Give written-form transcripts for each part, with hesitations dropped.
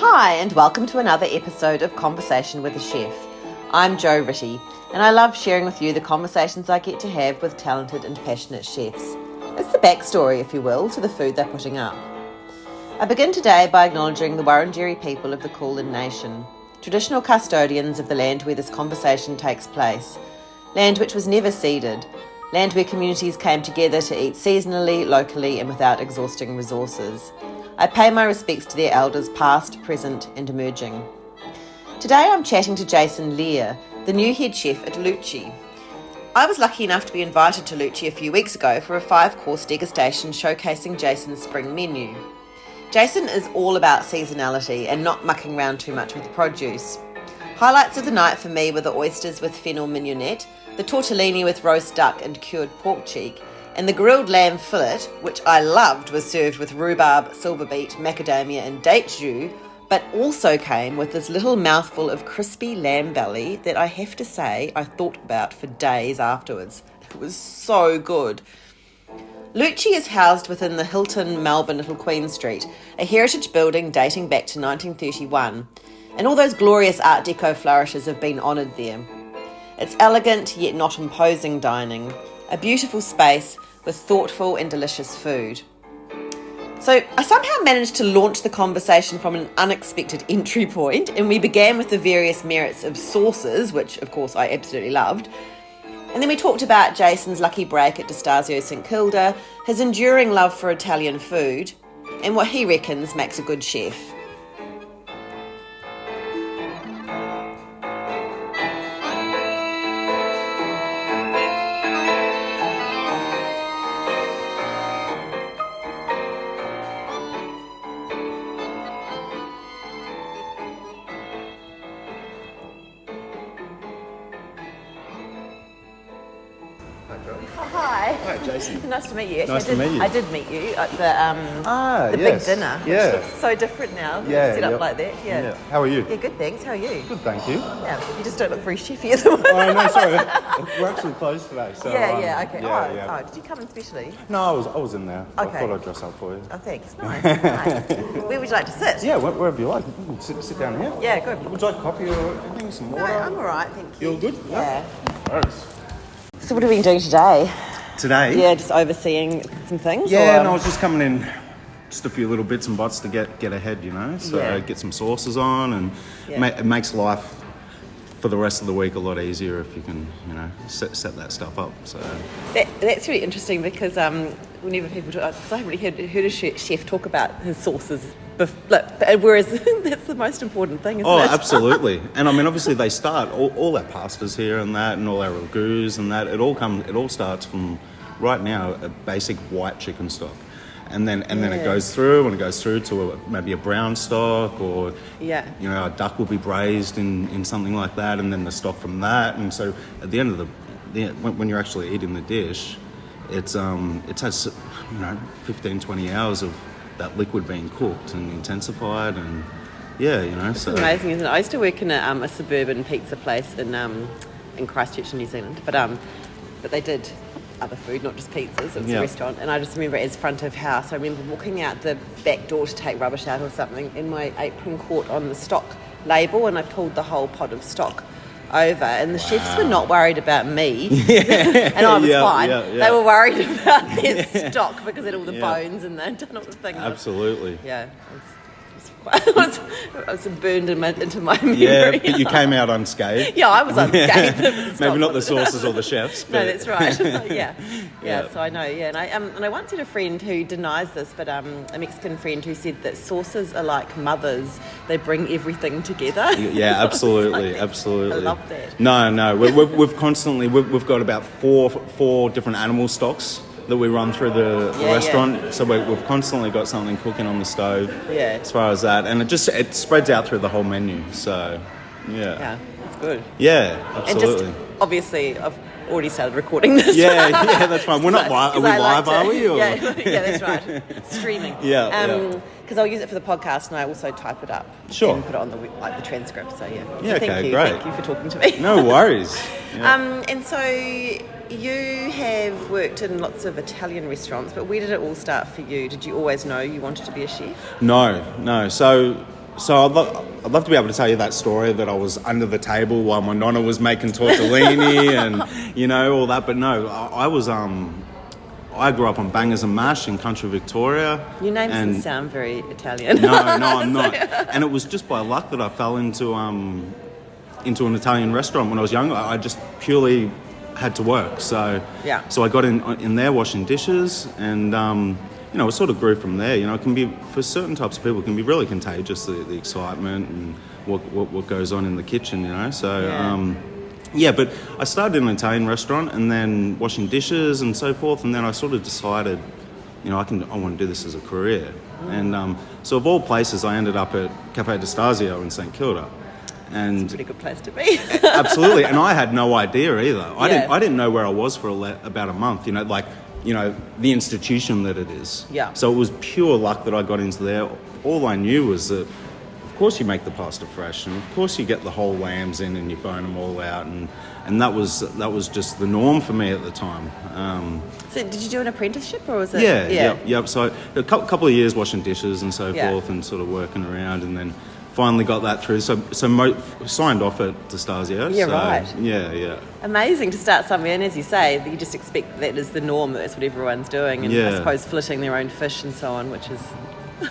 Hi, and welcome to another episode of Conversation with a Chef. I'm Jo Ritty, and I love sharing with you the conversations I get to have with talented and passionate chefs. It's the backstory, if you will, to the food they're putting up. I begin today by acknowledging the Wurundjeri people of the Kulin Nation, traditional custodians of the land where this conversation takes place, land which was never ceded, land where communities came together to eat seasonally, locally, and without exhausting resources. I pay my respects to their elders past, present and emerging. Today I'm chatting to Jason Lear, the new head chef at Luci. I was lucky enough to be invited to Luci a few weeks ago for a 5-course degustation showcasing Jason's spring menu. Jason is all about seasonality and not mucking around too much with the produce. Highlights of the night for me were the oysters with fennel mignonette, the tortellini with roast duck and cured pork cheek, and the grilled lamb fillet, which I loved, was served with rhubarb, silverbeet, macadamia and date jus, but also came with this little mouthful of crispy lamb belly that I have to say I thought about for days afterwards. It was so good. Luci is housed within the Hilton, Melbourne, Little Queen Street, a heritage building dating back to 1931, and all those glorious Art Deco flourishes have been honoured there. It's elegant yet not imposing dining, a beautiful space with thoughtful and delicious food. So I somehow managed to launch the conversation from an unexpected entry point, and we began with the various merits of sauces, which of course I absolutely loved. And then we talked about Jason's lucky break at Stasio St Kilda, his enduring love for Italian food, and what he reckons makes a good chef. Hi. Hi, Jason. Nice to meet you. Nice to meet you. I did meet you at the yes. big dinner, which Yeah. looks so different now. Yeah, Set up yep. like that. Yeah. How are you? Yeah, good, thanks. How are you? Good, thank you. Yeah, you just don't look very chefy at the moment. Oh, no, sorry. We're actually closed today. So, Okay. Yeah. Oh, did you come in specially? No, I was in there. Okay. I thought I'd dress up for you. Oh, thanks. Nice. Where would you like to sit? Yeah, wherever you like. You can sit down here. Yeah, good. Would you like coffee or anything? Some water? No, I'm all right, thank you. You all good? Yeah. Thanks. So what have you been doing today? Today? Yeah, just overseeing some things? Yeah, or, no, I was just coming in, just a few little bits and bots to get ahead, you know. So Yeah. get some sauces on, and it makes life for the rest of the week a lot easier if you can, you know, set that stuff up. So That's really interesting because whenever people talk, because I haven't really heard a chef talk about his sauces, whereas that's the most important thing, isn't it? Oh, absolutely. And I mean, obviously they start all our pastas here and that, and all our ragouts and that. It all starts from right now a basic white chicken stock, and then it goes through to maybe a brown stock, or you know, a duck will be braised in something like that, and then the stock from that. And so at the end of when you're actually eating the dish, it has, you know, 15-20 hours of that liquid being cooked and intensified, and you know, so it's amazing, isn't it? I used to work in a suburban pizza place in Christchurch, in New Zealand, but they did other food, not just pizzas. It was a restaurant, and I just remember as front of house, I remember walking out the back door to take rubbish out or something, and my apron caught on the stock label, and I pulled the whole pot of stock over, and the chefs were not worried about me, and I was fine. They were worried about their stock because it had all the bones and they'd done all the things. Absolutely. It was burned into my memory. Yeah, but you came out unscathed. Yeah, I was unscathed. Maybe not the sauces or the chefs. But... No, that's right. Yeah. So I know. Yeah, and I once had a friend who denies this, but a Mexican friend who said that sauces are like mothers; they bring everything together. Yeah, absolutely, absolutely. I love that. No, we've got about four different animal stocks that we run through the restaurant, so we've constantly got something cooking on the stove. Yeah. As far as that, and it spreads out through the whole menu. So, yeah, it's good. Yeah, absolutely. And just obviously, already started recording this. Yeah, that's fine. We're not live. Are we live, are we? Or? Yeah, that's right. Streaming. Yeah. Because I'll use it for the podcast, and I also type it up. Sure. And put it on the transcript. So yeah. Yeah. So thank you. Great. Thank you for talking to me. No worries. Yeah. And so you have worked in lots of Italian restaurants, but where did it all start for you? Did you always know you wanted to be a chef? No. So I'd love to be able to tell you that story that I was under the table while my nonna was making tortellini and all that. But no, I grew up on bangers and mash in country Victoria. Your name doesn't sound very Italian. No, I'm not. And it was just by luck that I fell into an Italian restaurant when I was younger. I just purely had to work. So I got in there washing dishes, and it sort of grew from there. It can be, for certain types of people, it can be really contagious, the excitement and what goes on in the kitchen. So. But I started in an Italian restaurant and then washing dishes and so forth, and then I sort of decided, I want to do this as a career. And so of all places, I ended up at Cafe Stasio in St Kilda. And it's a pretty good place to be. Absolutely, and I had no idea either. I didn't know where I was for about a month. The institution that it is. Yeah. So it was pure luck that I got into there. All I knew was that, of course, you make the pasta fresh, and of course you get the whole lambs in and you bone them all out, and that was just the norm for me at the time. So did you do an apprenticeship, or was it? Yep. So a couple of years washing dishes and so forth, and sort of working around, and then finally got that through. So signed off at Stasio. Yeah, right. Yeah. Amazing to start somewhere, and as you say, you just expect that is the norm, that's what everyone's doing, and I suppose flitting their own fish and so on, which is...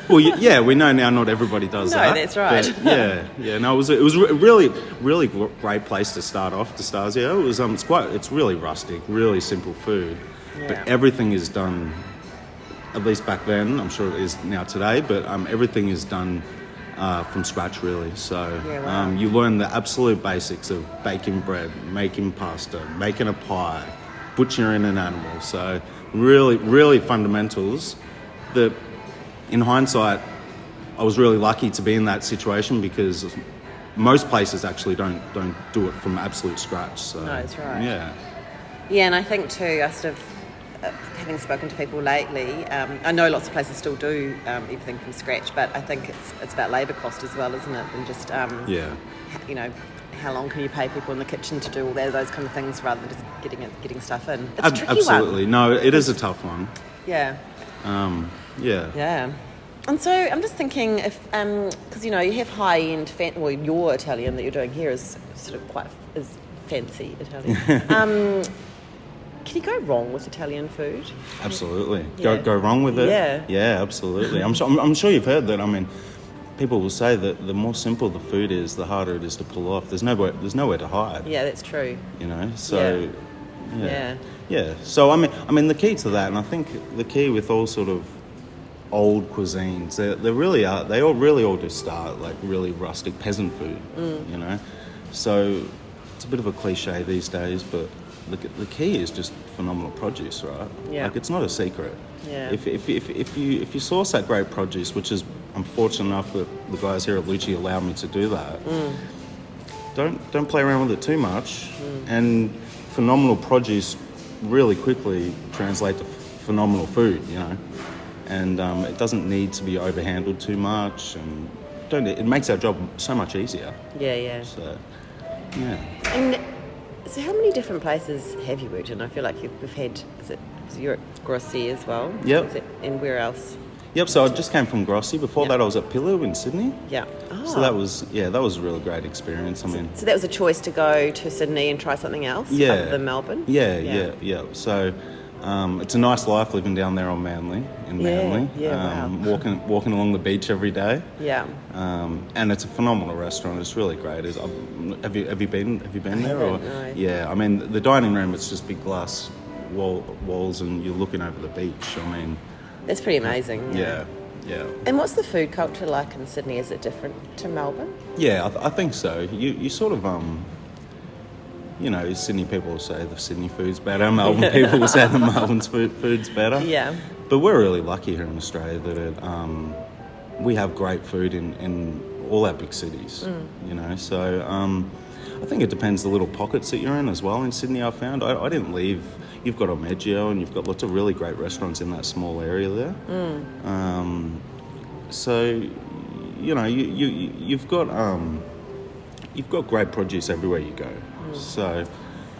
Well, we know now not everybody does that. No, that's right. But no, it was a really, really great place to start off, Stasio. It was it's really rustic, really simple food, but everything is done. At least back then, I'm sure it is now today, but everything is done from scratch, really. So you learn the absolute basics of baking bread, making pasta, making a pie, butchering an animal. So really, really fundamentals that. In hindsight, I was really lucky to be in that situation because most places actually don't do it from absolute scratch. So, no, that's right. Yeah, and I think too, I sort of, having spoken to people lately, I know lots of places still do everything from scratch, but I think it's about labour cost as well, isn't it? And just, how long can you pay people in the kitchen to do all those kind of things rather than just getting stuff in? It's a tricky absolutely. one. No, it is a tough one. Yeah. Yeah. And so I'm just thinking if, because you have high-end, your Italian that you're doing here is sort of is fancy Italian. Can you go wrong with Italian food? Absolutely. Go wrong with it? Yeah, absolutely. I'm sure you've heard that. I mean, people will say that the more simple the food is, the harder it is to pull off. There's nowhere to hide. Yeah, that's true. So yeah. So I mean, the key to that, and I think the key with all sort of old cuisines, they really are. They all really all just start like really rustic peasant food, So it's a bit of a cliche these days, but the key is just phenomenal produce, right? Yeah. Like it's not a secret. Yeah. If you source that great produce, which is I'm fortunate enough that the guys here at Luci allow me to do that. Don't play around with it too much, and phenomenal produce really quickly translate to phenomenal food, and it doesn't need to be overhandled too much, and it makes our job so much easier. Yeah. So, And so how many different places have you worked in? I feel like we've had, you're at Grossi as well? Yep. And where else? Yep, so I just came from Grossi. Before that I was at Pillow in Sydney. Yeah. So that was a really great experience. I mean, so that was a choice to go to Sydney and try something else other than Melbourne? Yeah. So it's a nice life living down there on Manly, wow. walking along the beach every day. Yeah. And it's a phenomenal restaurant. It's really great. Have you been there? No. Yeah, I mean the dining room. It's just big glass walls, and you're looking over the beach. I mean, that's pretty amazing. Yeah. And what's the food culture like in Sydney? Is it different to Melbourne? Yeah, I think so. You sort of Sydney people will say the Sydney food's better. Melbourne people will say the Melbourne's food's better. Yeah. But we're really lucky here in Australia that we have great food in all our big cities. So I think it depends the little pockets that you're in as well. In Sydney, I found I didn't leave. You've got Omeggio, and you've got lots of really great restaurants in that small area there. So, you know, you've got great produce everywhere you go. So,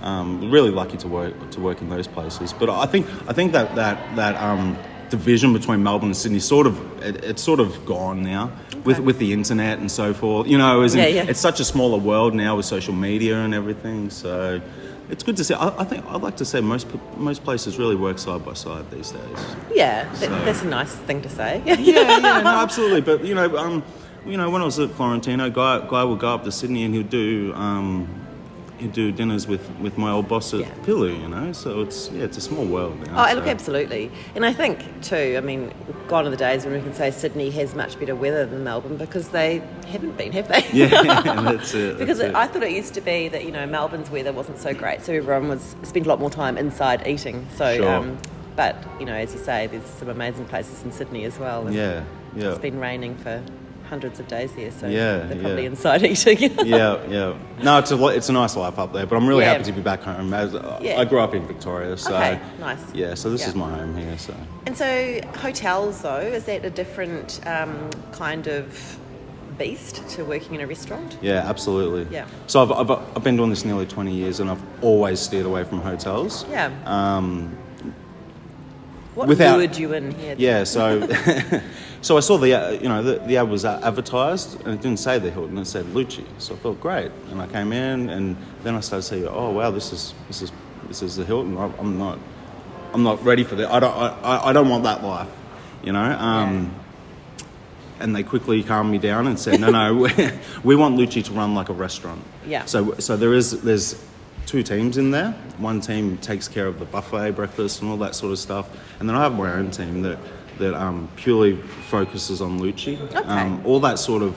really lucky to work in those places. But I think that division between Melbourne and Sydney it's sort of gone now with the internet and so forth. You know, it's such a smaller world now with social media and everything. So it's good to see. I think I'd like to say most places really work side by side these days. Yeah, that's a nice thing to say. yeah, no, absolutely. But you know, when I was at Florentino, guy would go up to Sydney and he'd do dinners with my old boss at Pilu, you know. So it's a small world now. Oh, look, absolutely. And I think too, I mean, gone are the days when we can say Sydney has much better weather than Melbourne, because they haven't been, have they? Yeah, that's it. Because I thought it used to be that, you know, Melbourne's weather wasn't so great, so everyone spent a lot more time inside eating. So, sure. But you know, as you say, there's some amazing places in Sydney as well. And it's been raining for hundreds of days here, so they're probably inside eating. No, it's a nice life up there, but I'm really happy to be back home. I grew up in Victoria, so nice. Yeah, so this is my home here. So. And so hotels, though, is that a different kind of beast to working in a restaurant? Yeah, absolutely. Yeah. So I've been doing this nearly 20 years, and I've always steered away from hotels. Yeah. What lured you in here? Yeah, so so I saw the ad was advertised, and it didn't say the Hilton, it said Luci. So I thought, great, and I came in, and then I started saying, oh wow, this is the Hilton. I'm not ready for that. I don't want that life, you know. And they quickly calmed me down and said, no, we want Luci to run like a restaurant. Yeah. So there's two teams in there. One team takes care of the buffet, breakfast, and all that sort of stuff, and then I have my own team that purely focuses on Luci. Okay. All that sort of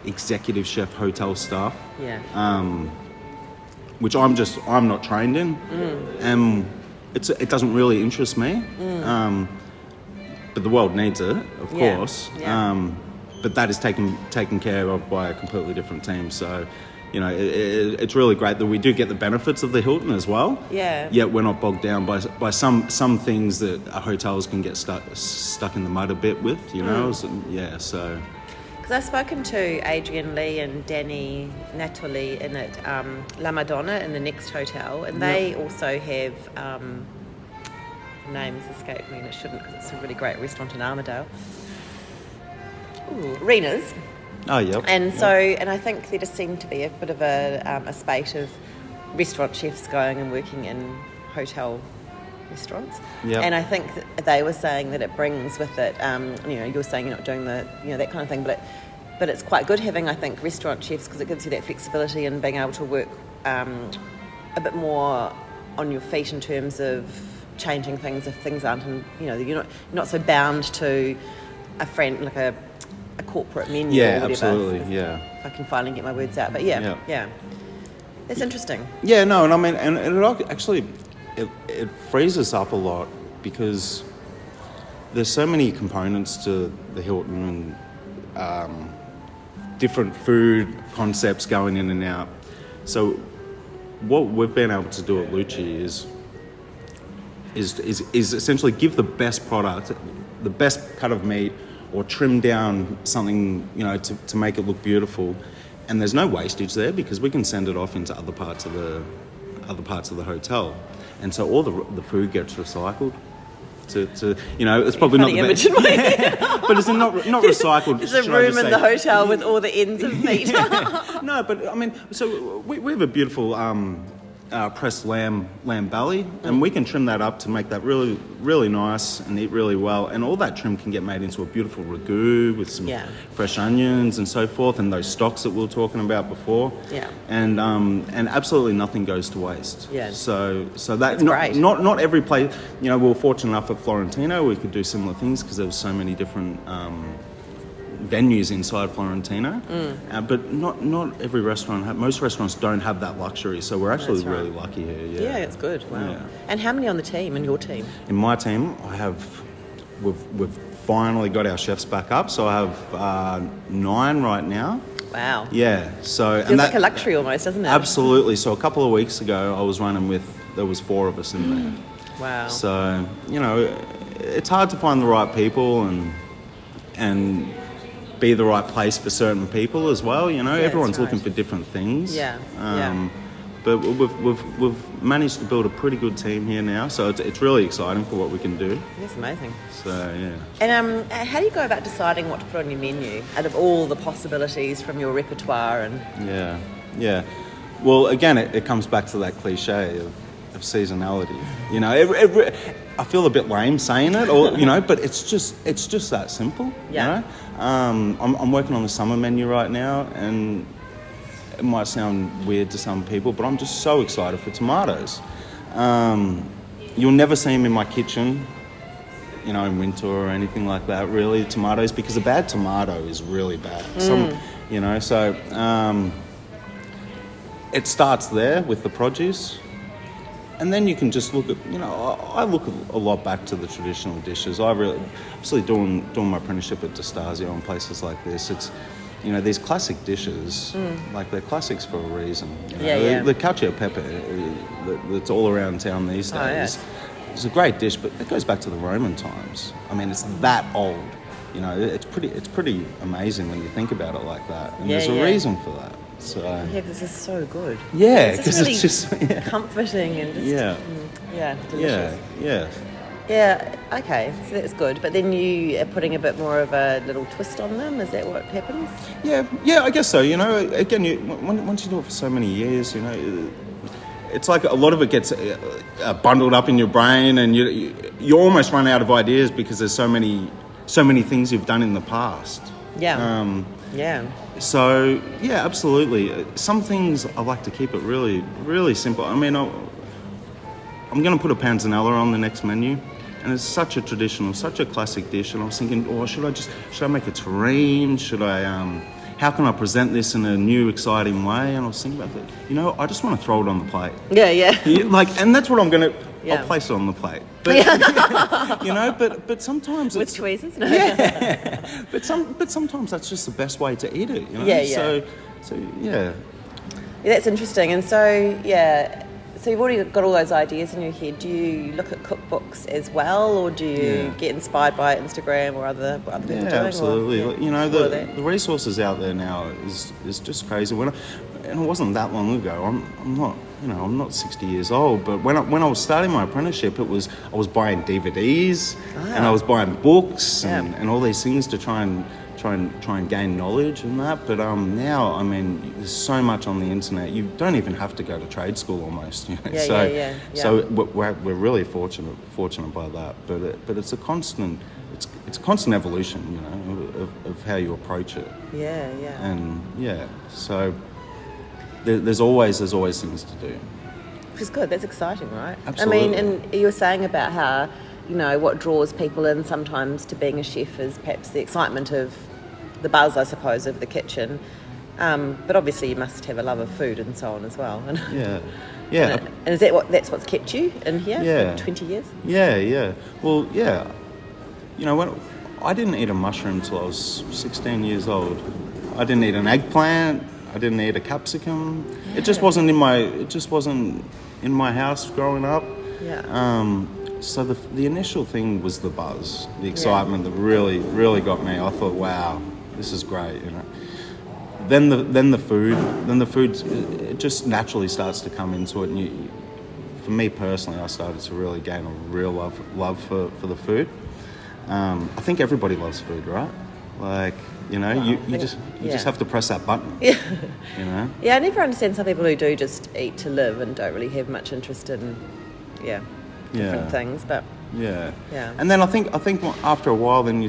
executive chef hotel stuff. Yeah. Which I'm not trained in, and it doesn't really interest me. But the world needs it, of course. Yeah. But that is taken care of by a completely different team. So, you know, it's really great that we do get the benefits of the Hilton as well. Yeah. Yet we're not bogged down by some things that hotels can get stuck in the mud a bit with, you know. So. Because I've spoken to Adrian Lee and Danny Natoli in at La Madonna in the next hotel, and they also have names escape me, and it shouldn't, because it's a really great restaurant in Armadale. Rena's. Oh, yeah. And so, and I think there just seemed to be a bit of a spate of restaurant chefs going and working in hotel restaurants. Yep. And I think that they were saying that it brings with it, you know, you're saying you're not doing that kind of thing, but it's quite good having, I think, restaurant chefs, because it gives you that flexibility and being able to work a bit more on your feet in terms of changing things if things aren't, and you know, you're not so bound to a friend, like a corporate menu. Yeah, or whatever. absolutely. Yeah. If I can finally get my words out, but yeah. It's interesting. Yeah, no, and I mean, and it actually it frees us up a lot, because there's so many components to the Hilton, and different food concepts going in and out. So what we've been able to do at Luci is essentially give the best product, the best cut of meat, or trim down something, you know, to make it look beautiful. And there's no wastage there, because we can send it off into other parts of the hotel, and so all the food gets recycled. To you know, it's probably not the best. But it's not recycled. There's a room in the hotel with all the ends of meat. No, but I mean, so we have a beautiful pressed lamb belly, and we can trim that up to make that really, really nice and eat really well. And all that trim can get made into a beautiful ragu with some fresh onions and so forth, and those stocks that we were talking about before. Yeah. And absolutely nothing goes to waste. Yeah. So that's great. Not every place. You know, we were fortunate enough at Florentino we could do similar things, because there were so many different venues inside Florentino, but not every restaurant. Most restaurants don't have that luxury, so we're actually really lucky here. Yeah, it's good. Wow. Yeah. And how many on the team? In your team? In my team, we've finally got our chefs back up, so I have 9 right now. Wow. Yeah. So Feels like a luxury almost, doesn't it? Absolutely. So a couple of weeks ago, I was running there was 4 of us in there. Wow. So, it's hard to find the right people and be the right place for certain people as well. Everyone's looking for different things. Yeah. But we've managed to build a pretty good team here now, so it's really exciting for what we can do. That's amazing. So yeah. And how do you go about deciding what to put on your menu out of all the possibilities from your repertoire? And Yeah. Well, again, it comes back to that cliche of seasonality. I feel a bit lame saying it, but it's just that simple. Yeah. I'm working on the summer menu right now, and it might sound weird to some people, but I'm just so excited for tomatoes. You'll never see them in my kitchen, in winter or anything like that, really, tomatoes, because a bad tomato is really bad. It starts there with the produce. And then you can just look at, I look a lot back to the traditional dishes. Obviously doing my apprenticeship at Stasio and places like this, it's, these classic dishes, like they're classics for a reason. The cacio e pepe that's all around town these days is a great dish, but it goes back to the Roman times. I mean, it's that old. It's pretty amazing when you think about it like that. And there's a reason for that. So this is so good. Yeah, because really it's just comforting and just delicious. Yeah, okay, so that's good. But then you are putting a bit more of a little twist on them. Is that what happens? Yeah, I guess so. Again, once you do it for so many years, it's like a lot of it gets bundled up in your brain, and you almost run out of ideas because there's so many things you've done in the past. Yeah. So yeah, absolutely. Some things I like to keep it really, really simple. I mean, I'm going to put a panzanella on the next menu, and it's such a traditional, such a classic dish. And I was thinking, should I make a terrine? How can I present this in a new, exciting way? And I was thinking about that. I just want to throw it on the plate. Yeah. And that's what I'm going to. I'll place it on the plate. But, but sometimes with tweezers. No. Yeah. but sometimes that's just the best way to eat it. Yeah. So yeah. That's interesting. And so so you've already got all those ideas in your head. Do you look at cookbooks as well, or do you get inspired by Instagram or other people doing? Yeah, absolutely. Or, the resources out there now is just crazy. And it wasn't that long ago. I'm not 60 years old, but when I was starting my apprenticeship, I was buying DVDs and I was buying books and all these things to try and gain knowledge and that. But now, I mean, there's so much on the internet. You don't even have to go to trade school almost. So we're really fortunate by that. But it's a constant. It's a constant evolution, of how you approach it. Yeah. And so. There's always things to do. Which is good. That's exciting, right? Absolutely. I mean, and you were saying about how, what draws people in sometimes to being a chef is perhaps the excitement of the buzz, I suppose, of the kitchen. But obviously you must have a love of food and so on as well. Yeah. And is that's what's kept you in here for 20 years? Yeah. Well, yeah. When I didn't eat a mushroom till I was 16 years old. I didn't eat an eggplant. I didn't eat a capsicum. Yeah. It just wasn't in my house growing up. Yeah. So the initial thing was the buzz, the excitement that really, really got me. I thought, wow, this is great, Then the food, it just naturally starts to come into it. And for me personally, I started to really gain a real love for the food. I think everybody loves food, right? Like, you just have to press that button. Yeah. Yeah, I never understand some people who do just eat to live and don't really have much interest in, different things. But yeah. And then I think after a while, then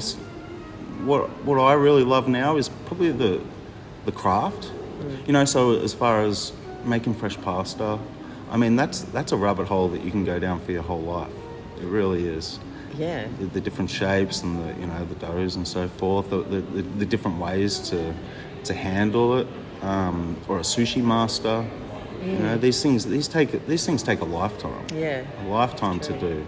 what I really love now is probably the craft. So as far as making fresh pasta, I mean that's a rabbit hole that you can go down for your whole life. It really is. Yeah. The different shapes and the doughs and so forth, the different ways to handle it, or a sushi master. These things take a lifetime. Yeah. A lifetime to do.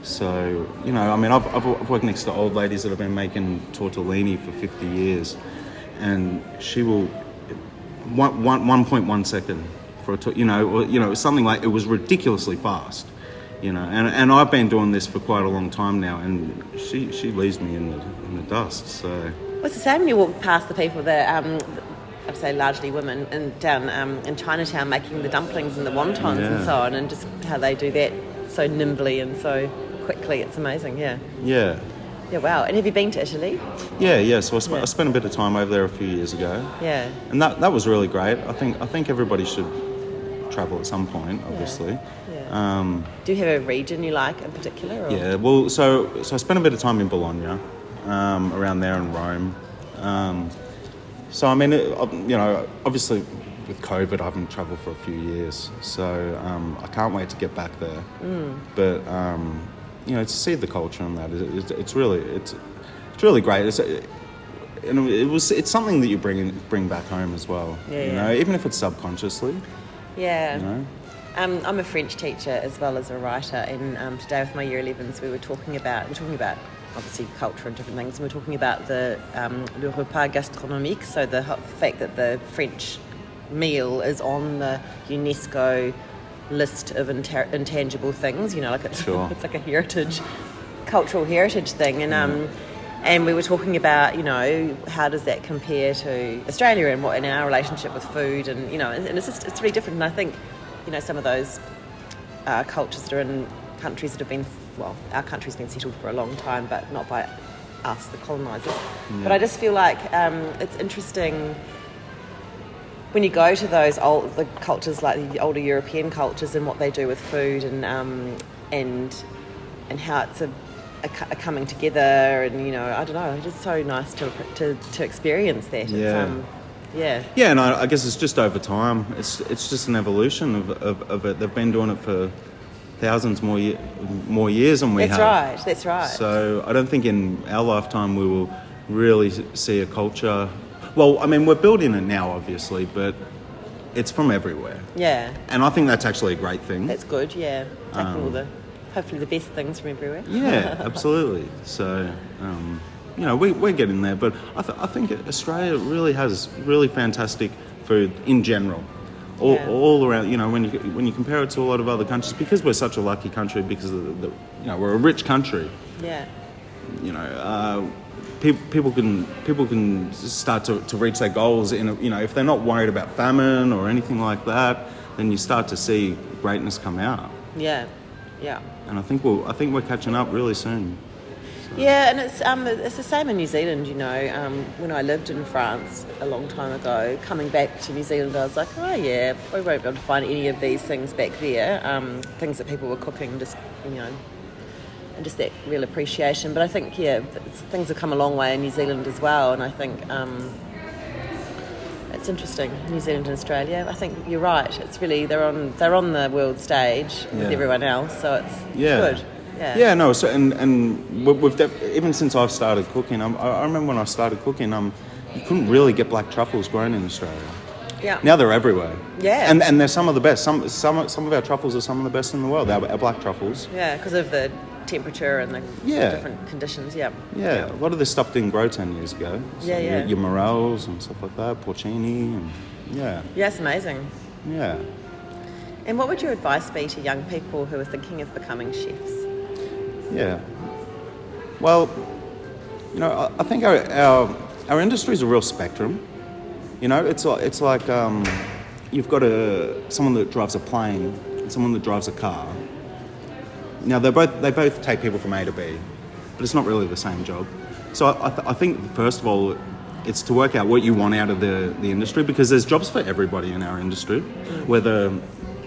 So I mean, I've worked next to old ladies that have been making tortellini for 50 years, and she will 1.1 second for something like, it was ridiculously fast, and I've been doing this for quite a long time now, and she leaves me in the dust. So well, it's the same when you walk past the people that I'd say largely women down in Chinatown making the dumplings and the wontons and so on, and just how they do that so nimbly and so quickly. It's amazing. Yeah, wow. And have you been to Italy? Yeah. So I spent a bit of time over there a few years ago. Yeah. And that was really great. I think everybody should travel at some point, obviously. Yeah. Do you have a region you like in particular? Or? Yeah. Well, so I spent a bit of time in Bologna, around there, in Rome. So I mean, obviously with COVID, I haven't travelled for a few years, so I can't wait to get back there. But to see the culture and that, it's really great. It's something that you bring back home as well. Even if it's subconsciously. Yeah. I'm a French teacher as well as a writer, and today with my Year 11s we're talking about obviously culture and different things, and we're talking about the le repas gastronomique, so the fact that the French meal is on the UNESCO list of intangible things, like it's like a cultural heritage thing, and we were talking about how does that compare to Australia and what in our relationship with food, and and it's really different. And I think some of those cultures that are in countries that have been, our country's been settled for a long time, but not by us, the colonisers. But I just feel like it's interesting when you go to those the cultures, like the older European cultures, and what they do with food, and how it's a coming together, and I don't know, it's just so nice to experience that. And I guess it's just over time. It's just an evolution of it. They've been doing it for thousands more years than we have. That's right. So I don't think in our lifetime we will really see a culture. Well, I mean, we're building it now, obviously, but it's from everywhere. Yeah. And I think that's actually a great thing. That's good, yeah. Taking hopefully the best things from everywhere. Yeah, absolutely. So, we're getting there, but I think Australia really has really fantastic food in general. All around, when you compare it to a lot of other countries, because we're such a lucky country, because of we're a rich country. Yeah. People can start to reach their goals if they're not worried about famine or anything like that, then you start to see greatness come out. Yeah. And I think we're catching up really soon. Yeah, and it's the same in New Zealand. When I lived in France a long time ago, coming back to New Zealand, I was like, oh yeah, we won't be able to find any of these things back there. Things that people were cooking, just and just that real appreciation. But I think things have come a long way in New Zealand as well, and I think it's interesting, New Zealand and Australia. I think you're right. It's really they're on the world stage with everyone else, so it's good. Yeah, no. So and we've even since I've started cooking, I remember when I started cooking, you couldn't really get black truffles grown in Australia. Yeah. Now they're everywhere. Yeah. And they're some of the best. Some of our truffles are some of the best in the world. Our black truffles. Yeah, because of the temperature and the different conditions. Yeah. Yeah. A lot of this stuff didn't grow 10 years ago. So your morels and stuff like that, porcini, and Yeah, it's amazing. Yeah. And what would your advice be to young people who are thinking of becoming chefs? Yeah. Well, I think our industry is a real spectrum. It's like you've got someone that drives a plane and someone that drives a car. Now they both take people from A to B, but it's not really the same job. So I think first of all, it's to work out what you want out of the industry, because there's jobs for everybody in our industry, whether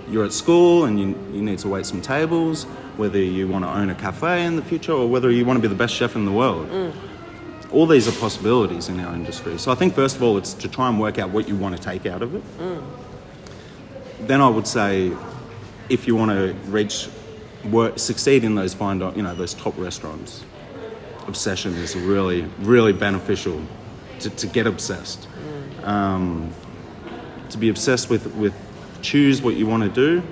you're at school and you need to wait some tables, whether you want to own a cafe in the future, or whether you want to be the best chef in the world. All these are possibilities in our industry. So I think first of all, it's to try and work out what you want to take out of it. Then I would say, if you want to succeed in those those top restaurants, obsession is really, really beneficial to get obsessed. To be obsessed with choose what you want to do,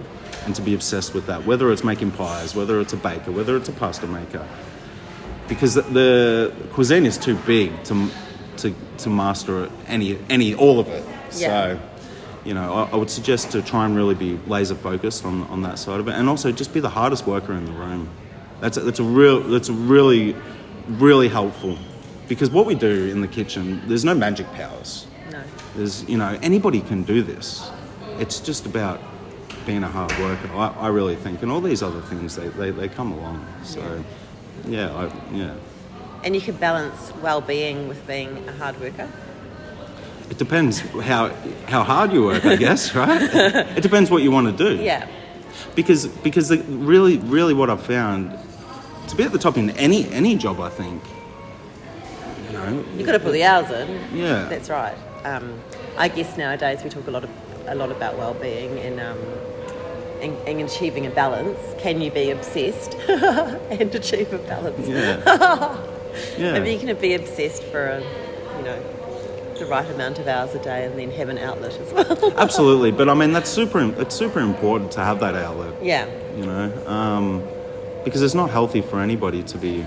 and to be obsessed with that, whether it's making pies, whether it's a baker, whether it's a pasta maker. Because the cuisine is too big to master all of it. Yeah. So, you know, I would suggest to try and really be laser focused on that side of it, and also just be the hardest worker in the room. That's really, really helpful, because what we do in the kitchen, there's no magic powers. No. There's, you know, anybody can do this. It's just about being a hard worker, I really think, and all these other things they come along. So, yeah. And you can balance well-being with being a hard worker. It depends how hard you work, I guess, right? It depends what you want to do. Yeah. Because really what I've found, to be at the top in any job, I think, you know, You've got to put the hours in. Yeah. That's right. I guess nowadays we talk a lot about well-being and achieving a balance. Can you be obsessed and achieve a balance? Yeah. Maybe you can be obsessed for the right amount of hours a day and then have an outlet as well. Absolutely, but I mean it's super important to have that outlet. Yeah. You know, because it's not healthy for anybody to be.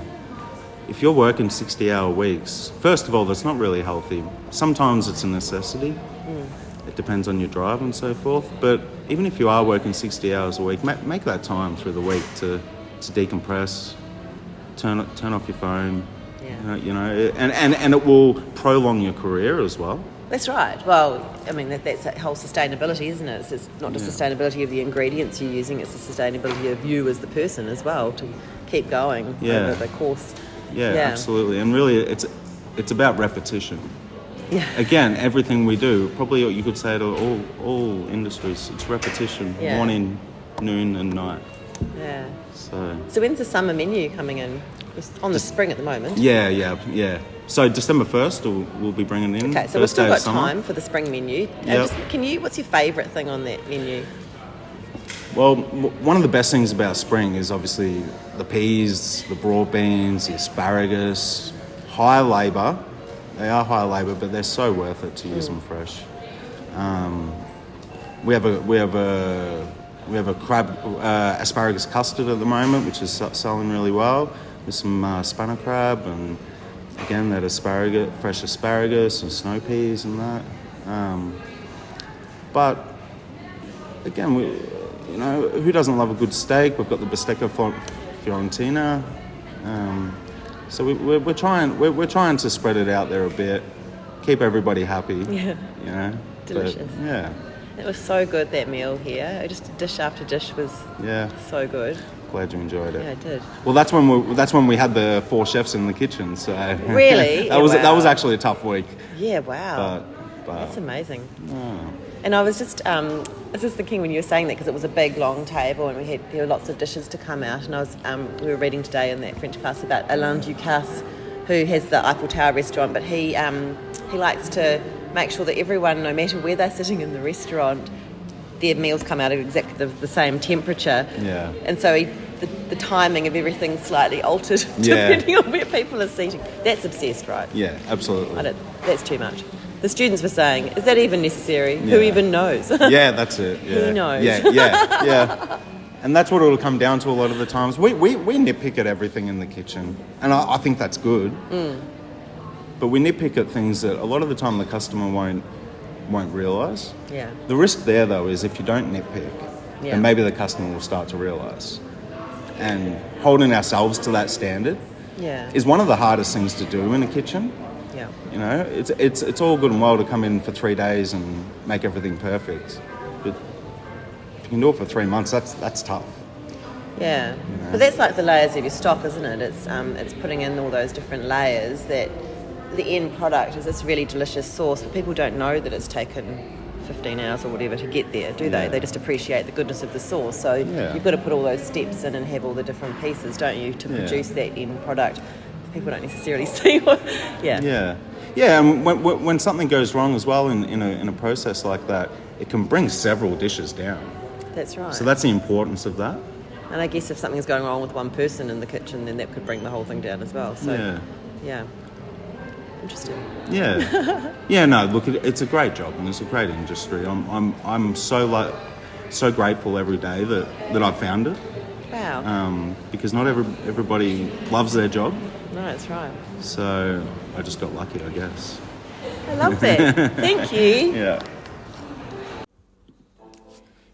If you're working 60-hour weeks, first of all, that's not really healthy. Sometimes it's a necessity. It depends on your drive and so forth. But even if you are working 60 hours a week, make that time through the week to decompress, turn off your phone. Yeah. You know, and it will prolong your career as well. That's right. Well, I mean, that's that whole sustainability, isn't it? It's not just sustainability of the ingredients you're using, it's the sustainability of you as the person as well, to keep going over the course. Yeah, absolutely. And really, it's about repetition. Yeah. Again, everything we do, probably you could say to all industries, it's repetition, morning, noon and night. Yeah. So when's the summer menu coming in? It's on the spring at the moment. Yeah. So December 1st, we'll be bringing in. Okay, so we've still got time for the spring menu. Yep. What's your favourite thing on that menu? Well, one of the best things about spring is obviously the peas, the broad beans, the asparagus. High labour. They are high labour, but they're so worth it to use them fresh. We have a crab asparagus custard at the moment, which is selling really well, with some spanner crab and again that fresh asparagus and snow peas and that. But again, who doesn't love a good steak? We've got the bistecca fiorentina. So we're trying to spread it out there a bit, keep everybody happy. Yeah. You know. Delicious. But, yeah. It was so good, that meal here. Just dish after dish was so good. Glad you enjoyed it. Yeah, I did. Well, that's when we had the 4 chefs in the kitchen. So really, that was actually a tough week. Yeah, wow. But that's amazing. Oh. And I was just thinking when you were saying that, because it was a big long table and there were lots of dishes to come out. And we were reading today in that French class about Alain Ducasse, who has the Eiffel Tower restaurant, but he likes to make sure that everyone, no matter where they're sitting in the restaurant, their meals come out at exactly the same temperature. Yeah. And so the timing of everything's slightly altered depending on where people are seating. That's obsessed, right? Yeah, absolutely. That's too much. The students were saying, is that even necessary? Who even knows? Yeah, that's it. Yeah. Who knows? Yeah. And that's what it'll come down to a lot of the times. We nitpick at everything in the kitchen, and I think that's good. But we nitpick at things that a lot of the time the customer won't realise. Yeah. The risk there, though, is if you don't nitpick, then maybe the customer will start to realise. And holding ourselves to that standard is one of the hardest things to do in a kitchen. Yeah. You know, it's all good and well to come in for 3 days and make everything perfect, but if you can do it for 3 months, that's tough. Yeah, you know? But that's like the layers of your stock, isn't it? It's putting in all those different layers that the end product is this really delicious sauce, but people don't know that it's taken 15 hours or whatever to get there, do they? Yeah. They just appreciate the goodness of the sauce. So you've got to put all those steps in and have all the different pieces, don't you, to produce that end product. People don't necessarily see what... Yeah, and when something goes wrong as well in a process like that, it can bring several dishes down. That's right. So that's the importance of that. And I guess if something's going wrong with one person in the kitchen, then that could bring the whole thing down as well. So, yeah. Interesting. Yeah. No, look, it's a great job and it's a great industry. I'm so grateful every day that I've found it. Wow. Because not everybody loves their job. No, that's right. So I just got lucky, I guess. I love that. Thank you. Yeah.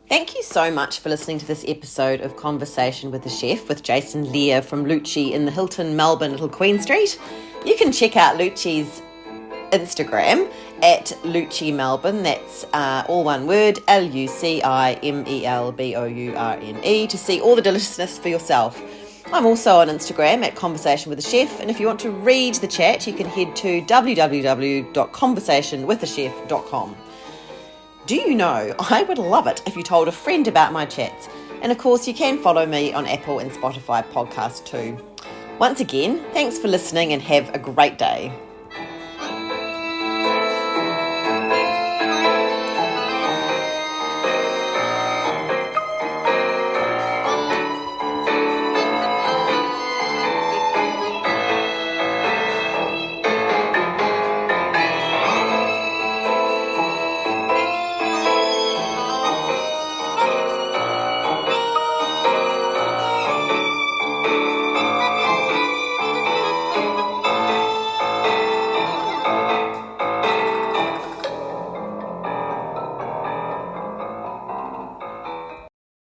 Thank you so much for listening to this episode of Conversation with the Chef with Jason Lear from Luci in the Hilton, Melbourne, Little Queen Street. You can check out Luci's Instagram at Luci Melbourne. That's all one word, LuciMelbourne, to see all the deliciousness for yourself. I'm also on Instagram at Conversation with the Chef, and if you want to read the chat, you can head to www.conversationwiththechef.com. Do you know, I would love it if you told a friend about my chats. And of course, you can follow me on Apple and Spotify podcasts too. Once again, thanks for listening and have a great day.